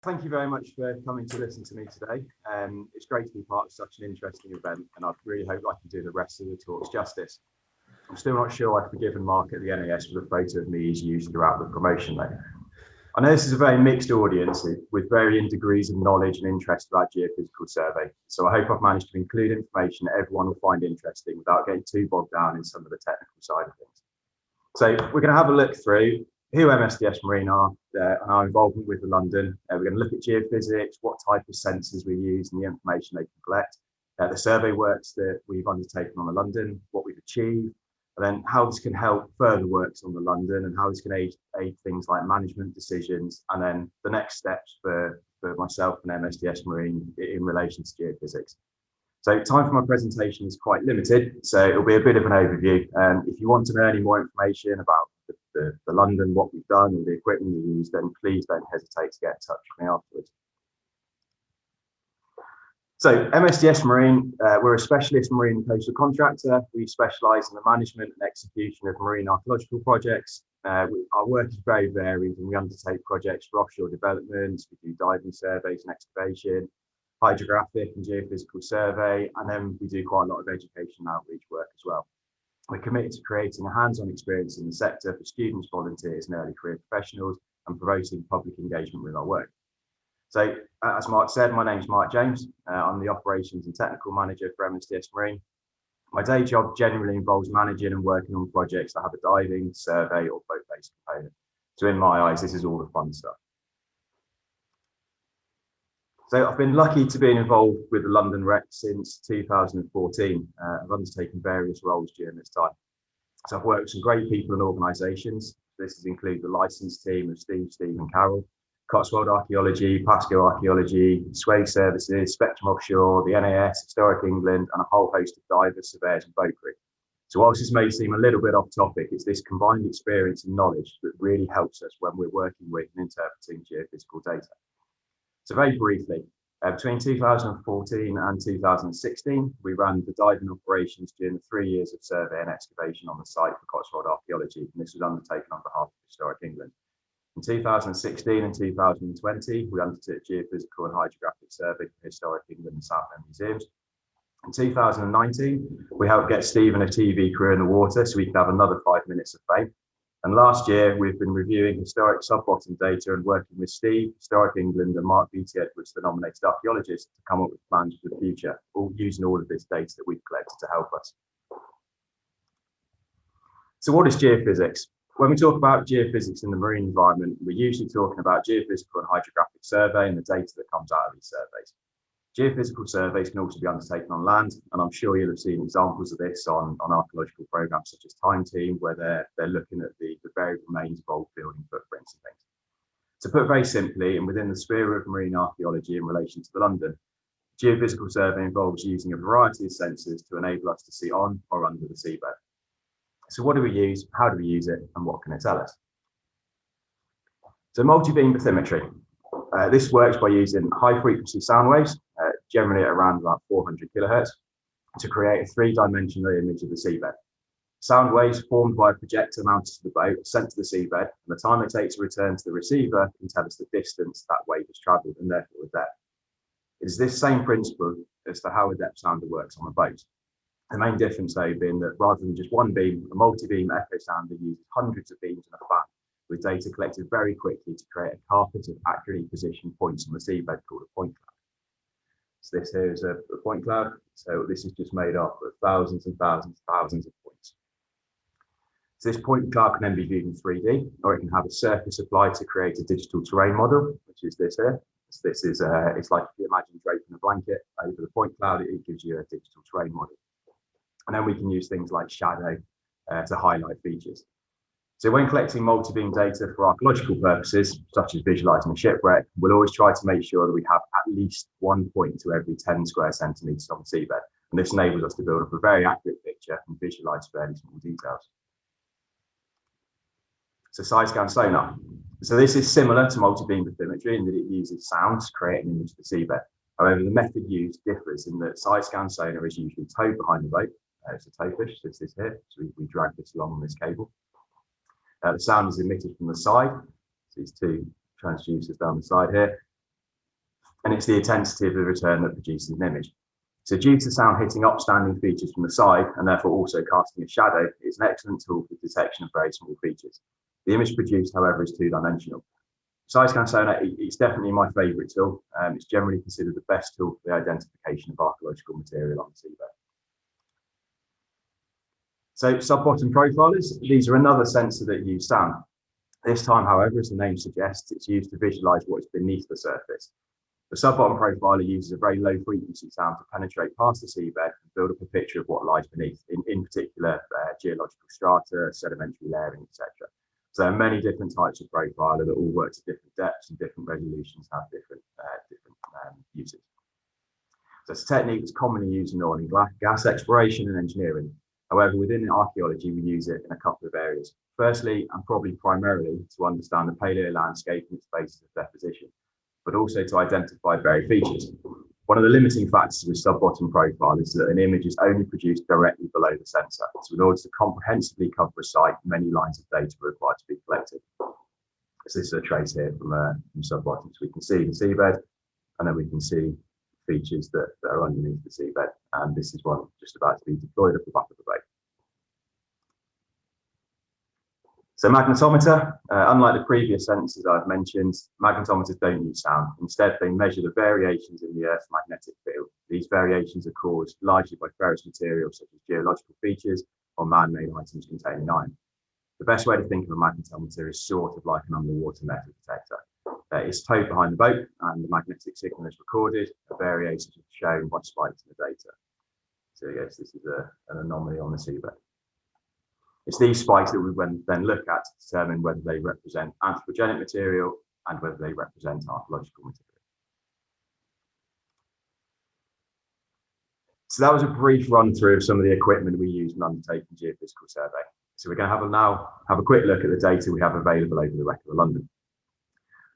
Thank you very much for coming to listen to me today. It's great to be part of such an interesting event, and I really hope I can do the rest of the talks justice. I'm still not sure I can be given Mark at the NAS with a photo of me is used throughout the promotion though. I know this is a very mixed audience with varying degrees of knowledge and interest about geophysical survey, so I hope I've managed to include information that everyone will find interesting without getting too bogged down in some of the technical side of things. So we're going to have a look through who MSDS Marine are and our involvement with the London. We're going to look at geophysics, what type of sensors we use and the information they can collect, the survey works that we've undertaken on the London, what we've achieved, and then how this can help further works on the London and how this can aid things like management decisions, and then the next steps for myself and MSDS Marine in relation to geophysics. So time for my presentation is quite limited, so it'll be a bit of an overview. If you want to know any more information about the London, what we've done, or the equipment we use, then please don't hesitate to get in touch with me afterwards. So MSDS Marine, we're a specialist marine and coastal contractor. We specialise in the management and execution of marine archaeological projects. Our work is very varied, and we undertake projects for offshore developments. We do diving surveys and excavation, hydrographic and geophysical survey, and then we do quite a lot of education and outreach work as well. We're committed to creating a hands-on experience in the sector for students, volunteers and early career professionals, and promoting public engagement with our work. So as Mark said, my name is Mark James. I'm the Operations and Technical Manager for MSDS Marine. My day job generally involves managing and working on projects that have a diving, survey or boat-based component. So in my eyes, this is all the fun stuff. So I've been lucky to be involved with the London Wreck since 2014. I've undertaken various roles during this time. So I've worked with some great people and organisations. This has included the licensed team of Steve and Carol, Cotswold Archaeology, Pasco Archaeology, Sway Services, Spectrum Offshore, the NAS, Historic England, and a whole host of divers, surveyors and boat crew. So whilst this may seem a little bit off topic, it's this combined experience and knowledge that really helps us when we're working with and interpreting geophysical data. So very briefly, between 2014 and 2016, we ran the diving operations during the 3 years of survey and excavation on the site for Cotswold Archaeology, and this was undertaken on behalf of Historic England. In 2016 and 2020, we undertook geophysical and hydrographic survey for Historic England and Southend Museums. In 2019, we helped get Steve and a TV crew in the water so we could have another 5 minutes of fame. And last year, we've been reviewing historic sub-bottom data and working with Steve, Historic England, and Mark B.T. Edwards, the nominated archaeologist, to come up with plans for the future, all using all of this data that we've collected to help us. So what is geophysics? When we talk about geophysics in the marine environment, we're usually talking about geophysical and hydrographic survey and the data that comes out of these surveys. Geophysical surveys can also be undertaken on land, and I'm sure you'll have seen examples of this on archaeological programs such as Time Team, where they're looking at the varied remains of old building footprints and things. To put very simply, and within the sphere of marine archaeology in relation to the London, geophysical survey involves using a variety of sensors to enable us to see on or under the seabed. So what do we use, how do we use it, and what can it tell us? So multibeam bathymetry. This works by using high frequency sound waves, generally at around about 400 kilohertz, to create a three-dimensional image of the seabed. Sound waves formed by a projector mounted to the boat, sent to the seabed, and the time it takes to return to the receiver can tell us the distance that wave has travelled and therefore the depth. It is this same principle as to how a depth sounder works on a boat. The main difference though being that rather than just one beam, a multi-beam echo sounder uses hundreds of beams in a fan, with data collected very quickly to create a carpet of accurately positioned points on the seabed called a point cloud. So this here is a point cloud. So this is just made up of thousands and thousands of points. So this point cloud can then be viewed in 3D, or it can have a surface applied to create a digital terrain model, which is this here. So this is it's like if you imagine draping a blanket over the point cloud, it gives you a digital terrain model. And then we can use things like shadow to highlight features. So when collecting multi-beam data for archaeological purposes, such as visualizing a shipwreck, we'll always try to make sure that we have at least 1 point to every 10 square centimeters on the seabed. And this enables us to build up a very accurate picture and visualize fairly small details. So Sidescan Sonar. So this is similar to multi-beam bathymetry in that it uses sound to create an image of the seabed. However, the method used differs in that Sidescan Sonar is usually towed behind the boat. It's a towfish, this is here. So we drag this along on this cable. The sound is emitted from the side. So these two transducers down the side here. and it's the intensity of the return that produces an image. So due to sound hitting upstanding features from the side and therefore also casting a shadow, it's an excellent tool for detection of very small features. The image produced, however, is two-dimensional. Sidescan Sonar is definitely my favourite tool. It's generally considered the best tool for the identification of archaeological material on the seabed. So sub-bottom profilers, these are another sensor that use sound. This time, however, as the name suggests, it's used to visualise what is beneath the surface. The sub-bottom profiler uses a very low frequency sound to penetrate past the seabed and build up a picture of what lies beneath, in particular geological strata, sedimentary layering, etc. So there are many different types of profiler that all work to different depths and different resolutions, have different uses. So it's a technique that's commonly used in oil and gas exploration and engineering. However, within archaeology, we use it in a couple of areas. Firstly, and probably primarily, to understand the paleo landscape and its basis of deposition, but also to identify buried features. One of the limiting factors with sub-bottom profile is that an image is only produced directly below the sensor. So in order to comprehensively cover a site, many lines of data are required to be collected. So this is a trace here from sub-bottom. So we can see the seabed, and then we can see features that are underneath the seabed. And this is one just about to be deployed at the back of the boat. So magnetometer, unlike the previous sensors I've mentioned, magnetometers don't use sound. Instead, they measure the variations in the Earth's magnetic field. These variations are caused largely by ferrous materials such as geological features or man-made items containing iron. The best way to think of a magnetometer is sort of like an underwater metal detector. It's towed behind the boat and the magnetic signal is recorded. The variations are shown by spikes in the data. So yes, this is an anomaly on the seabed. It's these spikes that we then look at to determine whether they represent anthropogenic material and whether they represent archaeological material. So that was a brief run through of some of the equipment we use in undertaking geophysical survey. So we're going to now have a quick look at the data we have available over the wreck of the London.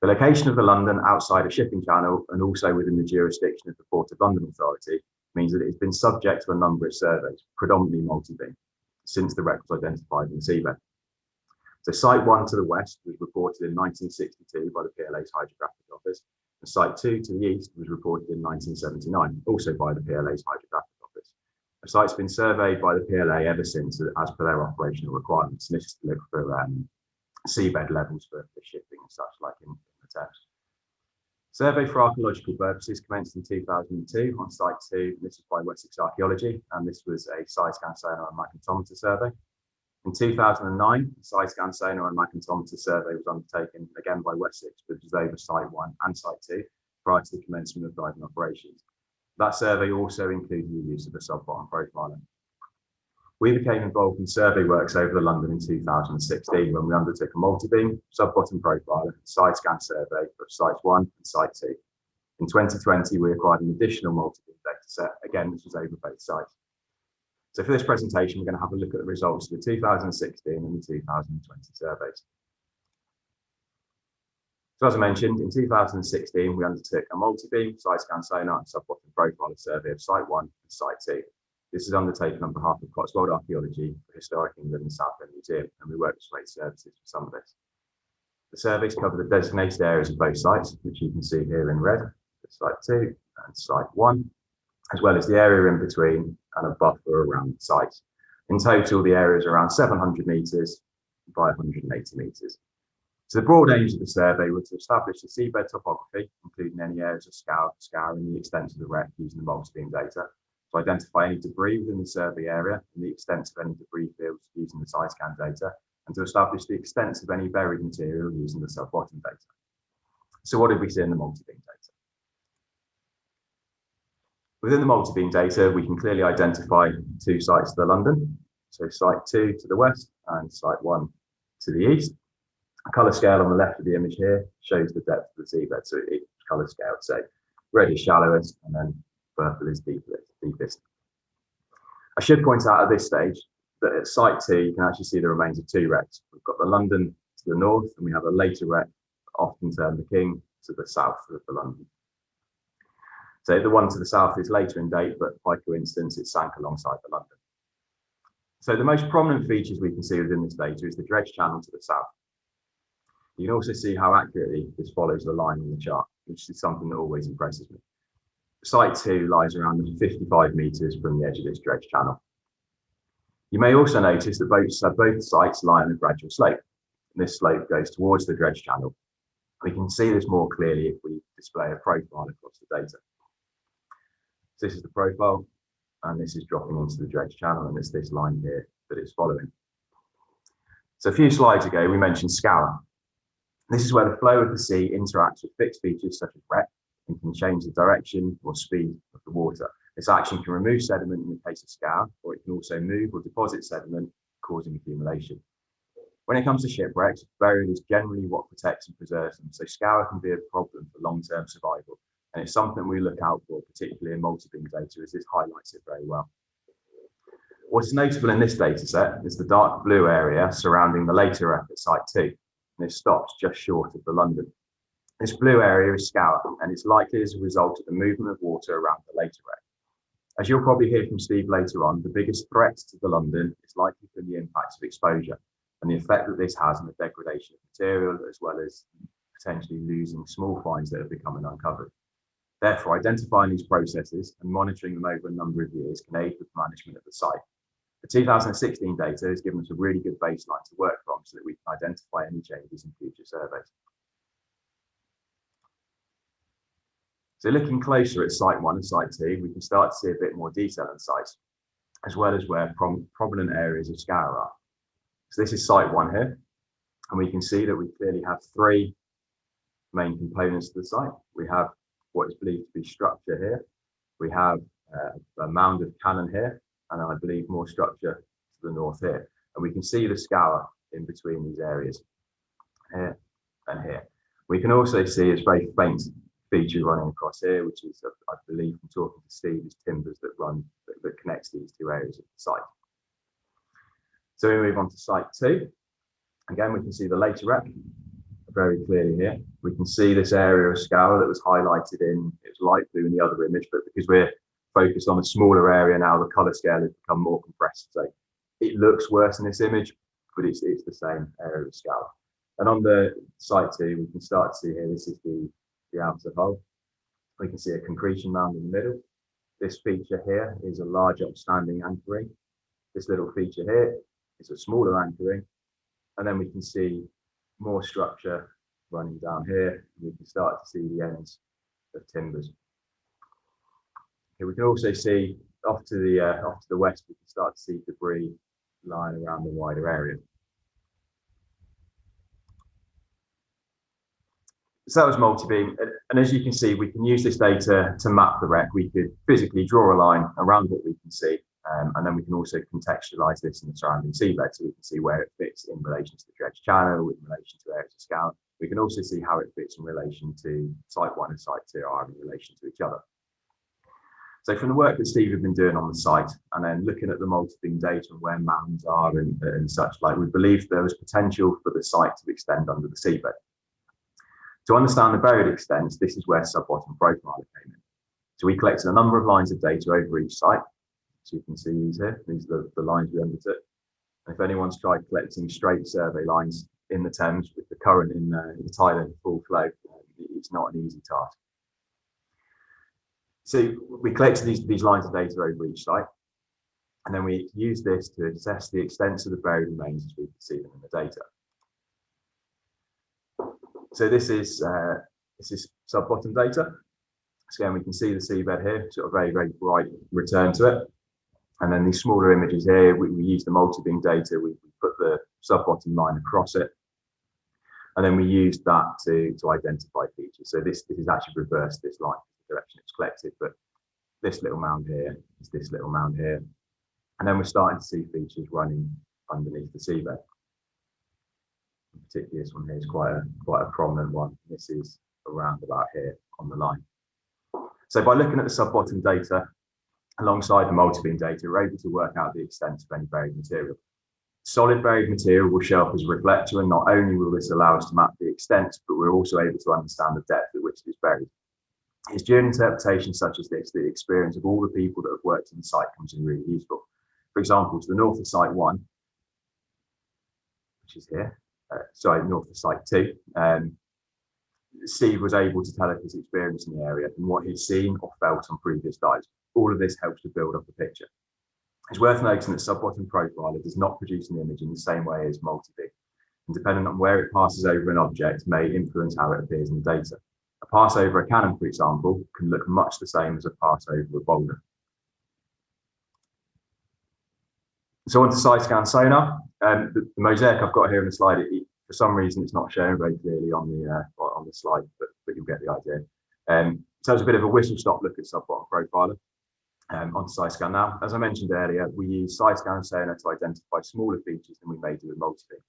The location of the London outside a shipping channel and also within the jurisdiction of the Port of London Authority means that it's been subject to a number of surveys, predominantly multibeam, since the wreck was identified in the seabed. So Site 1 to the west was reported in 1962 by the PLA's Hydrographic Office, and Site 2 to the east was reported in 1979, also by the PLA's Hydrographic Office. The site's been surveyed by the PLA ever since as per their operational requirements, and this is to look for seabed levels for shipping and such like in the Thames. Survey for archaeological purposes commenced in 2002 on Site 2. This is by Wessex Archaeology, and this was a Sidescan Sonar and Magnetometer survey. In 2009, the Sidescan Sonar and Magnetometer survey was undertaken again by Wessex, which was over Site 1 and Site 2 prior to the commencement of diving operations. That survey also included the use of a sub-bottom profiler. We became involved in survey works over the London in 2016 when we undertook a multi-beam, sub-bottom profiler, side-scan survey of Sites 1 and Site 2. In 2020, we acquired an additional multi-beam data set. Again, this was over both sites. So for this presentation, we're going to have a look at the results of the 2016 and the 2020 surveys. So as I mentioned, in 2016, we undertook a multi-beam, side-scan sonar and sub-bottom profiler survey of Site 1 and Site 2. This is undertaken on behalf of Cotswold Archaeology for Historic England and South End Museum, and we work with Slate Services for some of this. The surveys cover the designated areas of both sites, which you can see here in red, Site 2 and Site 1, as well as the area in between and a buffer around the sites. In total, the area is around 700 metres by 180 metres. So the broad aims of the survey were to establish the seabed topography, including any areas of scouring the extent of the wreck using the multibeam data, to identify any debris within the survey area and the extent of any debris fields using the Sidescan data, and to establish the extent of any buried material using the sub-bottom data. So what did we see in the multibeam data? Within the multibeam data, we can clearly identify two sites to the London. So Site 2 to the west and Site 1 to the east. A colour scale on the left of the image here shows the depth of the seabed. So it's colour scaled. So red is shallowest and then purple is deepest. I should point out at this stage that at Site 2, you can actually see the remains of two wrecks. We've got the London to the north, and we have a later wreck, often termed the King, to the south of the London. So the one to the south is later in date, but by coincidence, it sank alongside the London. So the most prominent features we can see within this data is the dredge channel to the south. You can also see how accurately this follows the line on the chart, which is something that always impresses me. Site 2 lies around 55 metres from the edge of this dredge channel. You may also notice that both sites lie on a gradual slope. And this slope goes towards the dredge channel. We can see this more clearly if we display a profile across the data. So this is the profile, and this is dropping into the dredge channel, and it's this line here that it's following. So a few slides ago, we mentioned scour. This is where the flow of the sea interacts with fixed features such as wreck and can change the direction or speed of the water. This action can remove sediment in the case of scour, or it can also move or deposit sediment, causing accumulation. When it comes to shipwrecks, burial is generally what protects and preserves them, so scour can be a problem for long-term survival, and it's something we look out for, particularly in multibeam data, as this highlights it very well. What's notable in this data set is the dark blue area surrounding the later wreck at Site 2, and it stops just short of the London. This blue area is scour, and it's likely as a result of the movement of water around the later wreck. As you'll probably hear from Steve later on, the biggest threat to the London is likely from the impacts of exposure and the effect that this has on the degradation of material, as well as potentially losing small finds that have become uncovered. Therefore, identifying these processes and monitoring them over a number of years can aid with management of the site. The 2016 data has given us a really good baseline to work from so that we can identify any changes in future surveys. So looking closer at Site 1 and Site 2, we can start to see a bit more detail on sites, as well as where prominent areas of scour are. So this is Site 1 here, and we can see that we clearly have three main components to the site. We have what is believed to be structure here. We have a mound of cannon here, and I believe more structure to the north here. And we can see the scour in between these areas, here and here. We can also see a very faint feature running across here, which is, I believe from talking to Steve, is timbers that connects these two areas of the site. So we move on to Site 2. Again, we can see the later wreck very clearly here. We can see this area of scour that was highlighted in, it was light blue in the other image, but because we're focused on a smaller area now, the color scale has become more compressed. So it looks worse in this image, but it's the same area of scour. And on the Site 2, we can start to see here, this is the outer hull. We can see a concretion mound in the middle. This feature here is a large upstanding anchoring. This little feature here is a smaller anchoring. And then we can see more structure running down here. We can start to see the ends of timbers. Here we can also see off to the west, we can start to see debris lying around the wider area. So that was multibeam, and as you can see, we can use this data to map the wreck. We could physically draw a line around what we can see, and then we can also contextualize this in the surrounding seabed, so we can see where it fits in relation to the dredge channel, in relation to areas of scour. We can also see how it fits in relation to Site 1 and Site 2 are in relation to each other. So from the work that Steve had been doing on the site, and then looking at the multibeam data and where mounds are and such like, we believed there was potential for the site to extend under the seabed. To understand the buried extents, this is where sub-bottom profiler came in. So we collected a number of lines of data over each site. So you can see these here, these are the lines we undertook. And if anyone's tried collecting straight survey lines in the Thames with the current in the tide in full flow, it's not an easy task. So we collected these lines of data over each site, and then we used this to assess the extents of the buried remains as we could see them in the data. So this is sub-bottom data. So again, we can see the seabed here, sort of very, very bright return to it. And then these smaller images here, we use the multibeam data, we put the sub-bottom line across it. And then we used that to identify features. So this is actually reversed this line, the direction it's collected, but this little mound here is this little mound here. And then we're starting to see features running underneath the seabed. Particularly this one here is quite a prominent one. This is around about here on the line. So by looking at the sub-bottom data alongside the multibeam data, we're able to work out the extent of any buried material. Solid buried material will show up as a reflector, and not only will this allow us to map the extent, but we're also able to understand the depth at which it is buried. It's during interpretations such as this that the experience of all the people that have worked on the site comes in really useful. For example, to the north of Site 1, which is here, north of Site 2. Steve was able to tell us his experience in the area and what he'd seen or felt on previous dives. All of this helps to build up a picture. It's worth noting that sub-bottom profiler does not produce an image in the same way as Multibeam, and depending on where it passes over an object may influence how it appears in the data. A pass over a cannon, for example, can look much the same as a pass over a boulder. So on to Sidescan Sonar. The mosaic I've got here in the slide, for some reason it's not shown very clearly on the slide, but you'll get the idea. So it's a bit of a whistle-stop look at sub-bottom profiler. Onto Sidescan now. As I mentioned earlier, we use Sidescan Sonar to identify smaller features than we may do with Multibeam.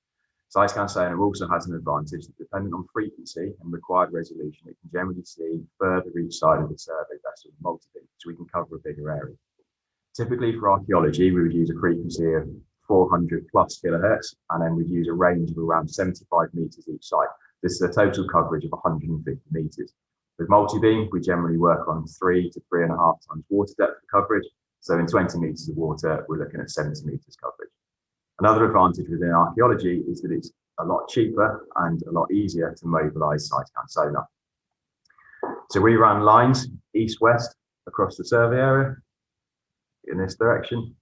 Sidescan Sonar also has an advantage that, depending on frequency and required resolution, it can generally see further each side of the survey vessel with Multibeam, so we can cover a bigger area. Typically for archaeology, we would use a frequency of 400 plus kilohertz, and then we'd use a range of around 75 meters each side. This is a total coverage of 150 meters. With Multibeam, we generally work on 3 to 3.5 times water depth coverage. So in 20 meters of water, we're looking at 70 meters coverage. Another advantage within archaeology is that it's a lot cheaper and a lot easier to mobilize Sidescan Sonar. So we run lines east-west across the survey area in this direction.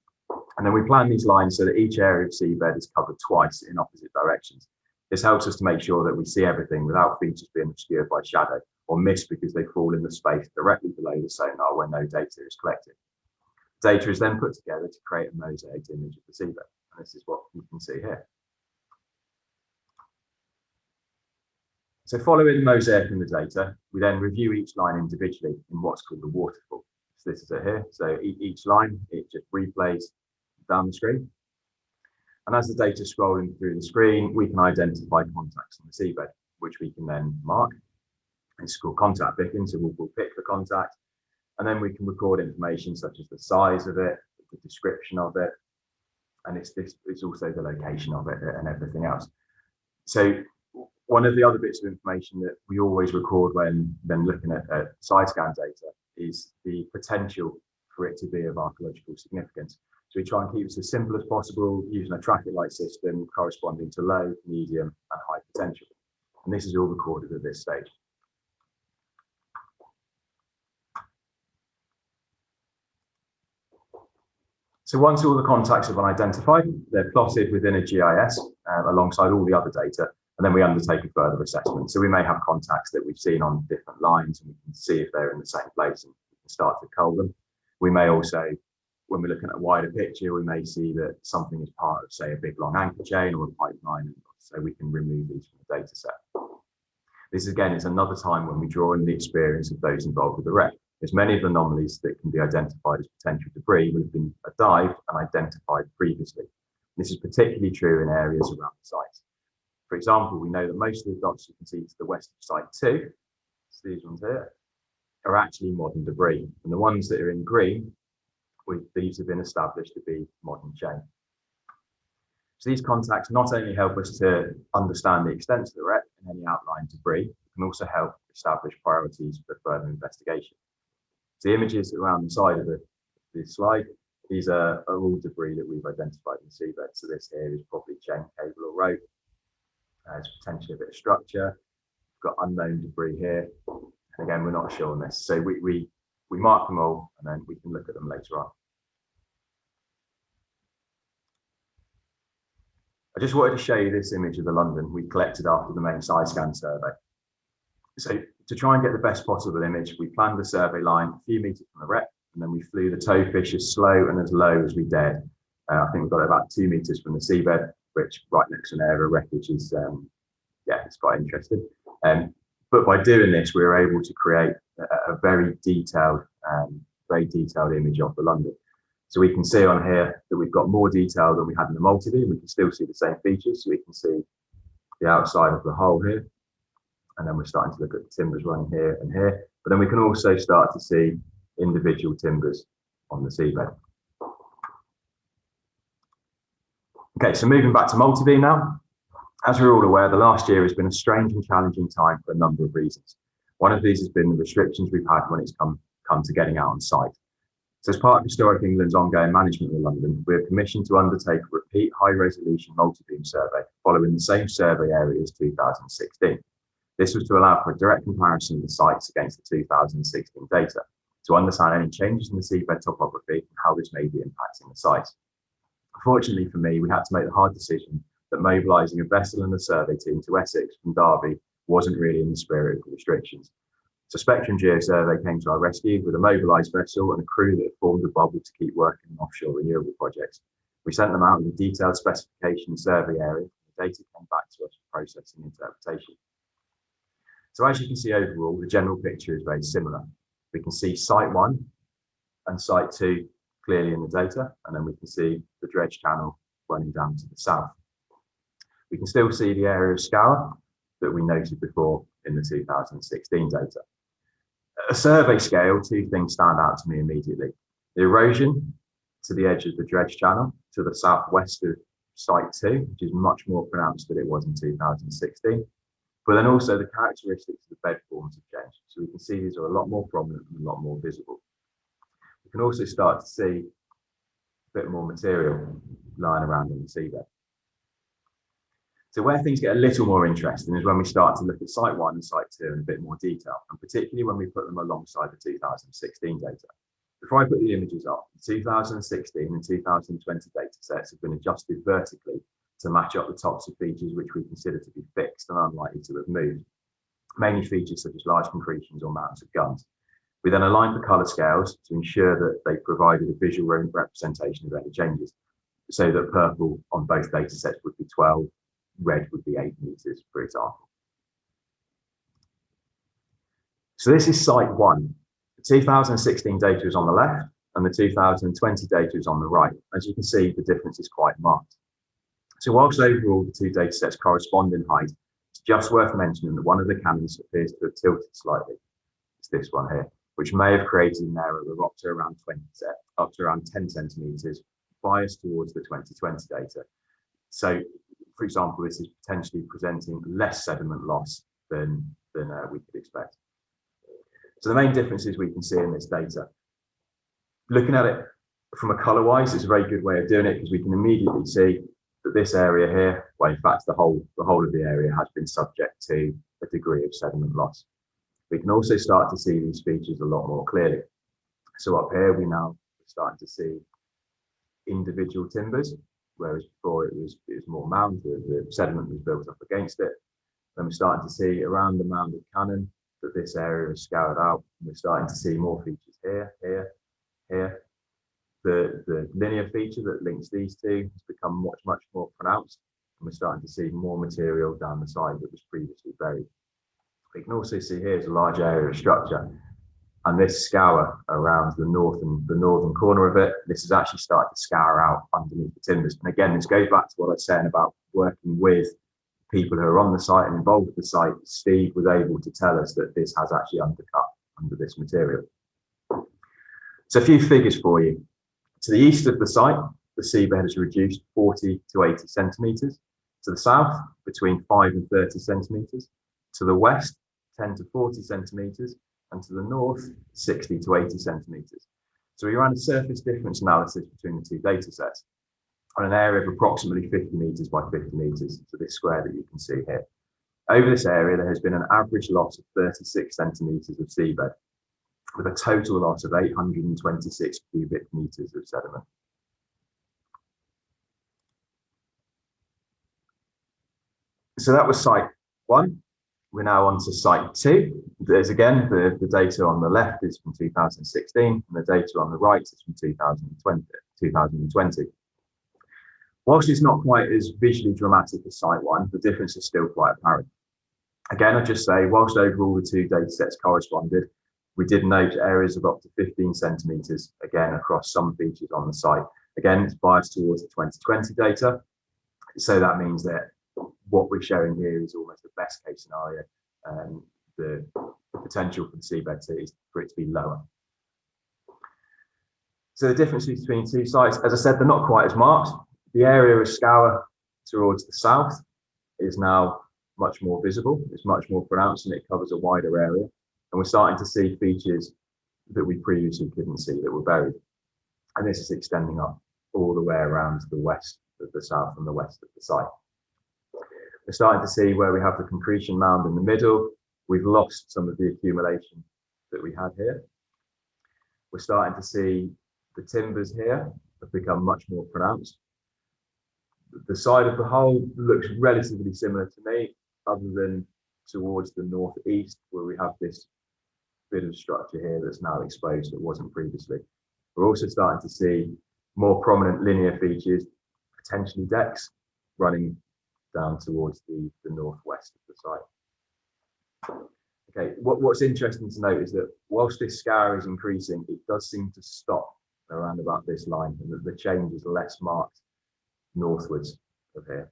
And then we plan these lines so that each area of seabed is covered twice in opposite directions. This helps us to make sure that we see everything without features being obscured by shadow or missed because they fall in the space directly below the sonar when no data is collected. Data is then put together to create a mosaic image of the seabed. And this is what you can see here. So following the mosaic in the data, we then review each line individually in what's called the waterfall. So this is it here. So each line, it just replays down the screen. And as the data is scrolling through the screen, we can identify contacts on the seabed, which we can then mark. It's called contact picking, so we'll pick the contact, and then we can record information such as the size of it, the description of it, and it's also the location of it and everything else. So one of the other bits of information that we always record when looking at Sidescan data is the potential for it to be of archaeological significance. So we try and keep it as simple as possible using a traffic light system corresponding to low, medium, and high potential. And this is all recorded at this stage. So once all the contacts have been identified, they're plotted within a GIS alongside all the other data, and then we undertake a further assessment. So we may have contacts that we've seen on different lines, and we can see if they're in the same place and we can start to cull them. We may also, when we're looking at a wider picture, we may see that something is part of, say, a big long anchor chain or a pipeline, so we can remove these from the data set. This again is another time when we draw in the experience of those involved with the wreck. There's many of the anomalies that can be identified as potential debris would have been dived and identified previously. This is particularly true in areas around the site. For example, we know that most of the dots you can see to the west of Site 2, so these ones here, are actually modern debris. And the ones that are in green, these have been established to be modern chain. So these contacts not only help us to understand the extent of the wreck and any outlying debris, but can also help establish priorities for further investigation. So the images around the side of this slide, these are all debris that we've identified in the seabed. So this here is probably chain, cable or rope. There's potentially a bit of structure. We've got unknown debris here. And again, we're not sure on this. So we mark them all and then we can look at them later on. I just wanted to show you this image of the London we collected after the main Sidescan survey. So to try and get the best possible image, we planned the survey line a few meters from the wreck, and then we flew the towfish as slow and as low as we dared. I think we got about 2 meters from the seabed, which right next to an area of wreckage is, it's quite interesting. But by doing this, we were able to create a very detailed image of the London. So we can see on here that we've got more detail than we had in the Multibeam. We can still see the same features. So we can see the outside of the hull here. And then we're starting to look at the timbers running here and here. But then we can also start to see individual timbers on the seabed. Okay, so moving back to Multibeam now. As we're all aware, the last year has been a strange and challenging time for a number of reasons. One of these has been the restrictions we've had when it's come to getting out on site. So as part of Historic England's ongoing management of London, we are commissioned to undertake a repeat high-resolution multi-beam survey following the same survey area as 2016. This was to allow for a direct comparison of the sites against the 2016 data, to understand any changes in the seabed topography and how this may be impacting the sites. Unfortunately for me, we had to make the hard decision that mobilising a vessel and a survey team to Essex from Derby wasn't really in the spirit of the restrictions. So Spectrum Geosurvey came to our rescue with a mobilised vessel and a crew that had formed a bubble to keep working on offshore renewable projects. We sent them out with a detailed specification survey area, and the data came back to us for processing and interpretation. So as you can see overall, the general picture is very similar. We can see Site 1 and Site 2 clearly in the data, and then we can see the dredge channel running down to the south. We can still see the area of scour that we noted before in the 2016 data. At a survey scale, two things stand out to me immediately. The erosion to the edge of the dredge channel to the southwest of Site 2, which is much more pronounced than it was in 2016. But then also the characteristics of the bed forms have changed. So we can see these are a lot more prominent and a lot more visible. We can also start to see a bit more material lying around in the seabed. So where things get a little more interesting is when we start to look at Site 1 and Site 2 in a bit more detail, and particularly when we put them alongside the 2016 data. Before I put the images up, the 2016 and 2020 data sets have been adjusted vertically to match up the tops of features which we consider to be fixed and unlikely to have moved, mainly features such as large concretions or mounts of guns. We then aligned the colour scales to ensure that they provided a visual representation of any changes, so that purple on both data sets would be 12, red would be 8 meters, for example. So this is Site 1. The 2016 data is on the left and the 2020 data is on the right. As you can see, the difference is quite marked. So whilst overall the two data sets correspond in height, it's just worth mentioning that one of the cannons appears to have tilted slightly. It's this one here, which may have created an error of up to around 10 centimeters biased towards the 2020 data. So, for example, this is potentially presenting less sediment loss than we could expect. So the main differences we can see in this data, looking at it from a color-wise, it's a very good way of doing it because we can immediately see that this area here, well, in fact, the whole of the area has been subject to a degree of sediment loss. We can also start to see these features a lot more clearly. So up here, we now starting to see individual timbers, whereas before it was more mound, the sediment was built up against it. Then we're starting to see around the mound of cannon that this area is scoured out. And we're starting to see more features here, here, here. The linear feature that links these two has become much more pronounced, and we're starting to see more material down the side that was previously buried. We can also see here's a large area of structure, and this scour around the northern corner of it, this is actually starting to scour out underneath the timbers. And again, this goes back to what I was saying about working with people who are on the site and involved with the site. Steve was able to tell us that this has actually undercut under this material. So a few figures for you. To the east of the site, the seabed has reduced 40 to 80 centimetres. To the south, between 5 and 30 centimetres. To the west, 10 to 40 centimetres. And to the north, 60 to 80 centimetres. So we ran a surface difference analysis between the two data sets on an area of approximately 50 metres by 50 metres, so this square that you can see here. Over this area, there has been an average loss of 36 centimetres of seabed, with a total loss of 826 cubic metres of sediment. So that was Site 1. We're now on to Site 2. There's again, the data on the left is from 2016, and the data on the right is from 2020. Whilst it's not quite as visually dramatic as Site 1, the difference is still quite apparent. Again, I'll just say, whilst overall the two data sets corresponded, we did note areas of up to 15 centimetres, again, across some features on the site. Again, it's biased towards the 2020 data. So that means that what we're showing here is almost the best case scenario. The potential for the seabed is for it to be lower. So the difference between two sites, as I said, they're not quite as marked. The area of scour towards the south is now much more visible. It's much more pronounced and it covers a wider area. And we're starting to see features that we previously couldn't see that were buried. and this is extending up all the way around the west of the south and the west of the site. We're starting to see where we have the concretion mound in the middle. We've lost some of the accumulation that we had here. We're starting to see the timbers here have become much more pronounced. The side of the hull looks relatively similar to me, other than towards the northeast, where we have this bit of structure here that's now exposed that wasn't previously. We're also starting to see more prominent linear features, potentially decks, running down towards the northwest of the site. Okay, what's interesting to note is that whilst this scour is increasing, it does seem to stop around about this line, and that the change is less marked northwards of here.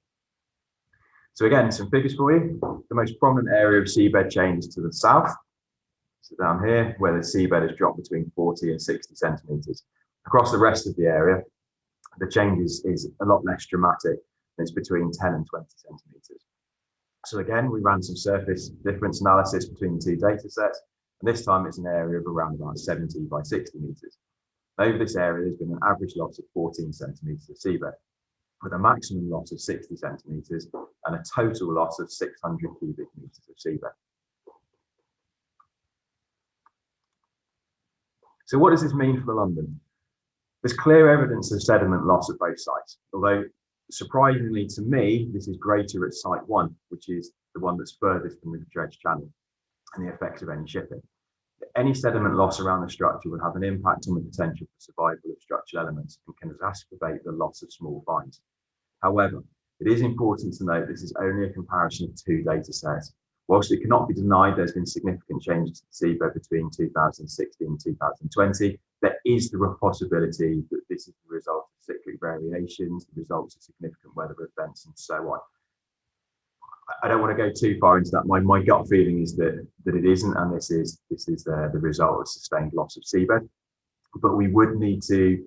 So again, some figures for you. The most prominent area of seabed change is to the south. So down here, where the seabed has dropped between 40 and 60 centimetres. Across the rest of the area, the change is a lot less dramatic. It's between 10 and 20 centimetres. So again, we ran some surface difference analysis between the two data sets, and this time it's an area of around about 70 by 60 metres. Over this area, there's been an average loss of 14 centimetres of seabed, with a maximum loss of 60 centimetres and a total loss of 600 cubic metres of seabed. So what does this mean for London? There's clear evidence of sediment loss at both sites, although surprisingly to me, this is greater at site 1, which is the one that's furthest from the dredge channel and the effects of any shipping. Any sediment loss around the structure would have an impact on the potential for survival of structural elements and can exacerbate the loss of small finds. However, it is important to note this is only a comparison of two data sets. Whilst it cannot be denied there's been significant changes to the seabed between 2016 and 2020, there is the possibility that this is the result of cyclic variations, the results of significant weather events, and so on. I don't want to go too far into that. My gut feeling is that it isn't, and this is the result of sustained loss of seabed. But we would need to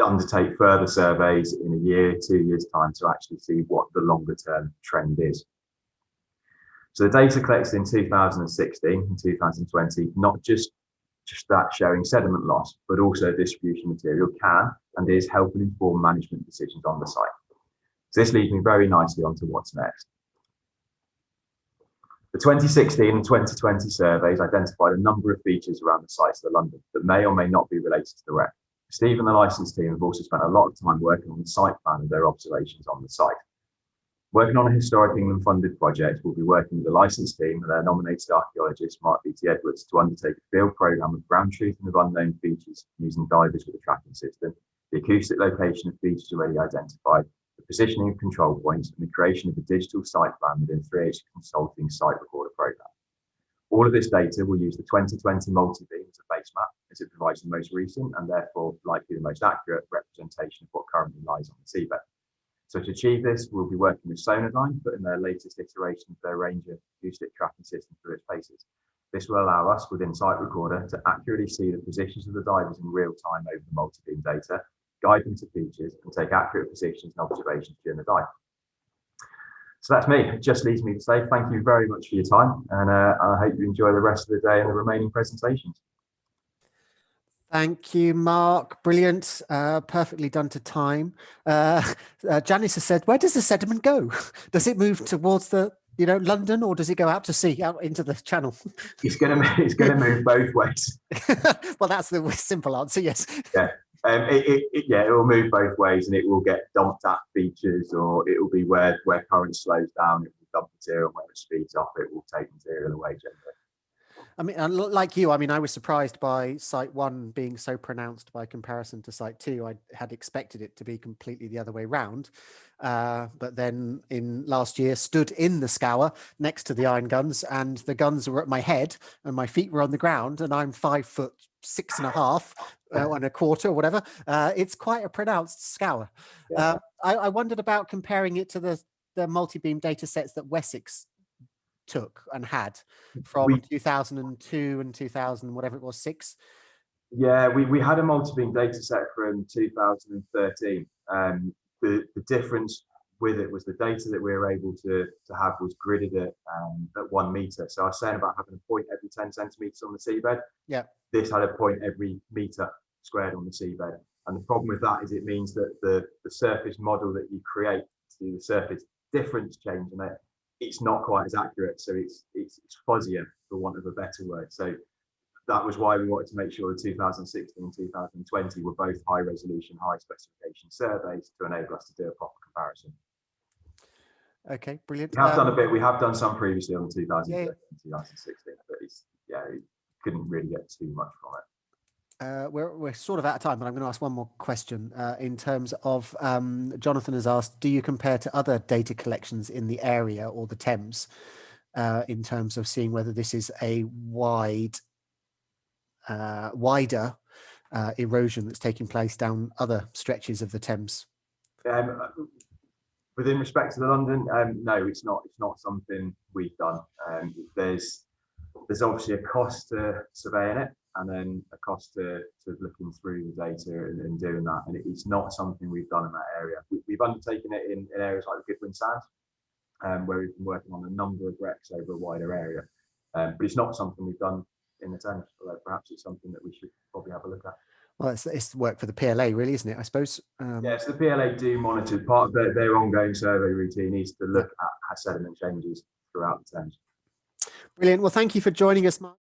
undertake further surveys in a year, 2 years' time to actually see what the longer term trend is. So the data collected in 2016 and 2020, not just that showing sediment loss, but also distribution material can and is helping inform management decisions on the site. So this leads me very nicely onto what's next. The 2016 and 2020 surveys identified a number of features around the sites of London that may or may not be related to the wreck. Steve and the licence team have also spent a lot of time working on the site plan and their observations on the site. Working on a historic England-funded project, we'll be working with the licence team and their nominated archaeologist, Mark B.T. Edwards, to undertake a field programme of ground truthing of unknown features using divers with a tracking system, the acoustic location of features already identified, the positioning of control points, and the creation of a digital site plan within 3H Consulting site recorder programme. All of this data will use the 2020 Multibeam as a base map, as it provides the most recent and therefore likely the most accurate representation of what currently lies on the seabed. So to achieve this, we'll be working with Sonar, but in their latest iteration of their range of acoustic tracking system through its paces. This will allow us within Site Recorder to accurately see the positions of the divers in real time over the Multibeam data, guide them to features, and take accurate positions and observations during the dive. So that's me. It just leaves me to say thank you very much for your time, and I hope you enjoy the rest of the day and the remaining presentations. Thank you, Mark. Brilliant. Perfectly done to time. Janice has said, where does the sediment go? Does it move towards the, London, or does it go out to sea, out into the channel? It's going to move both ways. Well, that's the simple answer, yes. Yeah. It will move both ways, and it will get dumped at features, or it will be where current slows down, it will dump material, and when it speeds up, it will take material away generally. I mean, like you, I was surprised by site 1 being so pronounced by comparison to site 2. I had expected it to be completely the other way round. But then in last year, stood in the scour next to the iron guns, and the guns were at my head and my feet were on the ground, and I'm 5'6.5" and a quarter or whatever. It's quite a pronounced scour. Yeah. I wondered about comparing it to the Multibeam data sets that Wessex took and had from 2002 and 2000, whatever it was, 6. Yeah, we had a Multibeam data set from 2013. The difference with it was the data that we were able to have was gridded at 1 meter. So I was saying about having a point every 10 centimeters on the seabed. Yeah. This had a point every meter squared on the seabed. And the problem with that is it means that the surface model that you create to do the surface difference change in it, it's not quite as accurate. So it's fuzzier, for want of a better word. So that was why we wanted to make sure the 2016 and 2020 were both high resolution, high specification surveys to enable us to do a proper comparison. Okay, brilliant. We have done a bit. We have done some previously on the 2013 yeah. and 2016, but it couldn't really get too much from it. We're sort of out of time, but I'm going to ask one more question in terms of Jonathan has asked, do you compare to other data collections in the area or the Thames in terms of seeing whether this is a wider erosion that's taking place down other stretches of the Thames? Within respect to the London, no, it's not something we've done. There's obviously a cost to surveying it, and then a cost to looking through the data and doing that. And it's not something we've done in that area. We've undertaken it in areas like the Goodwin Sand, where we've been working on a number of wrecks over a wider area. But it's not something we've done in the Thames, although perhaps it's something that we should probably have a look at. Well, it's work for the PLA, really, isn't it? I suppose. Yeah, so the PLA do monitor. Part of their ongoing survey routine is to look at sediment changes throughout the Thames. Brilliant. Well, thank you for joining us, Mark.